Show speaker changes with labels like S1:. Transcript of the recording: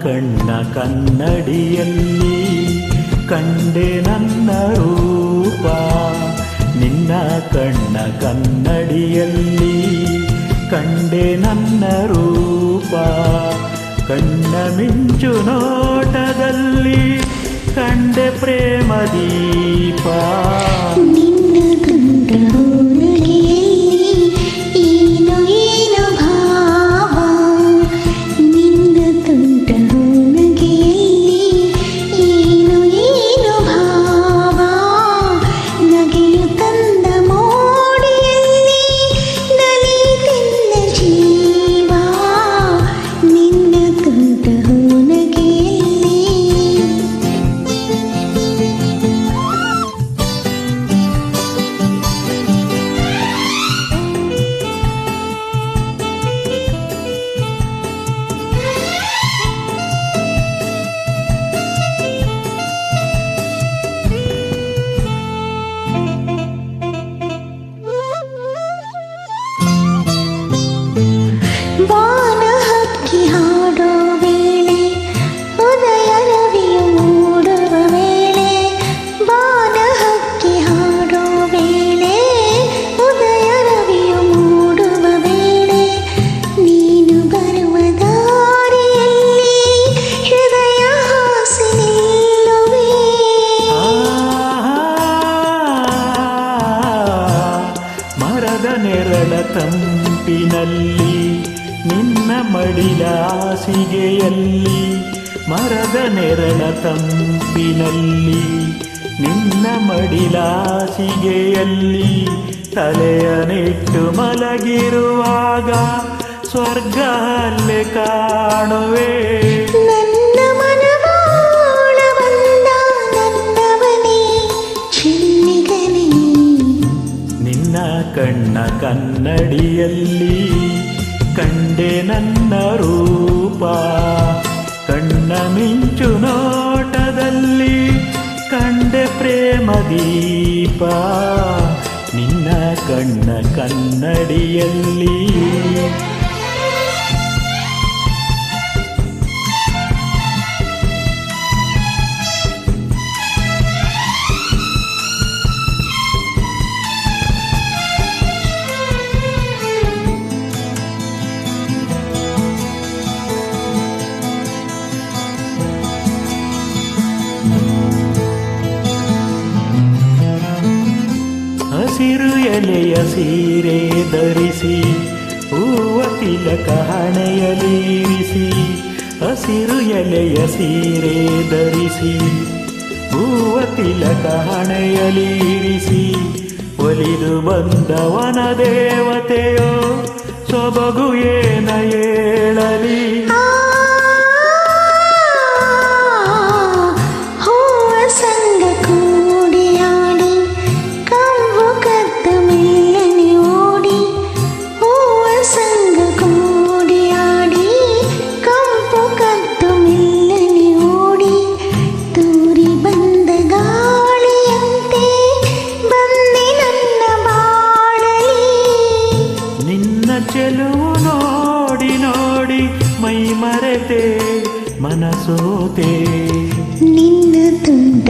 S1: ಕಣ್ಣ ಕನ್ನಡಿಯಲ್ಲಿ ಕಂಡೆ ನನ್ನ ರೂಪ. ನಿನ್ನ ಕಣ್ಣ ಕನ್ನಡಿಯಲ್ಲಿ ಕಂಡೆ ನನ್ನ ರೂಪ. ಕಣ್ಣ ಮಿಂಚು ನೋಟದಲ್ಲಿ ಕಂಡೆ ಪ್ರೇಮ ದೀಪ.
S2: ಬಾನ ಹಕ್ಕಿ ಹಾಡೋ ವೇಳೆ ಉದಯ ರವಿಯು ಮೂಡುವ ವೇಳೆ. ಬಾನ ಹಕ್ಕಿ ಹಾಡೋ ವೇಳೆ ಉದಯ ರವಿಯು ಮೂಡುವ ವೇಳೆ. ನೀನು ಬರುವ ದಾರಿಯಲ್ಲಿ ಹೃದಯ ಹಾಸಿ ನಿಲ್ಲುವೆ.
S1: ಮರದ ನೆರಳ ತಂಪಿನಲ್ಲಿ ನಿನ್ನ ಮಡಿಲ ಹಾಸಿಗೆಯಲ್ಲಿ. ಮರದ ನೆರಳ ತಂಪಿನಲ್ಲಿ ನಿನ್ನ ಮಡಿಲ ಹಾಸಿಗೆಯಲ್ಲಿ ತಲೆಯ ನೆಟ್ಟು ಮಲಗಿರುವಾಗ ಸ್ವರ್ಗ ಅಲ್ಲೇ ಕಾಣುವೆ.
S2: ನನ್ನ ಮನವಾಳ ಬಂದ ನನ್ನವನೇ ಚಿನ್ನಿಗನೇ.
S1: ನಿನ್ನ ಕಣ್ಣ ಕನ್ನಡಿಯಲ್ಲಿ ಕಂಡೆ ನನ್ನ ರೂಪ. ಕಣ್ಣ ಮಿಂಚು ನೋಟದಲ್ಲಿ ಕಂಡೆ ಪ್ರೇಮ ದೀಪ. ನಿನ್ನ ಕಣ್ಣ ಕನ್ನಡಿಯಲ್ಲಿ ಹಸಿರು ಎಲೆಯ ಸೀರೆ ಧರಿಸಿ ಹೂವ ತಿಲಕ ಹಣೆಯಲಿರಿಸಿ. ಹಸಿರು ಎಲೆಯ ಸೀರೆ ಧರಿಸಿ ಹೂವ ತಿಲಕ ಹಣೆಯಲಿರಿಸಿ. ಒಲಿದು ಬಂದವನ ದೇವತೆಯೋ ಸೊಬಗು ಏನ ಹೇಳಲಿ. ಚೆಲುವು ನೋಡಿ ನೋಡಿ ಮೈ ಮರೆತೆ ಮನಸೋತೆ.
S2: ನಿನ್ನ ತುಂಡ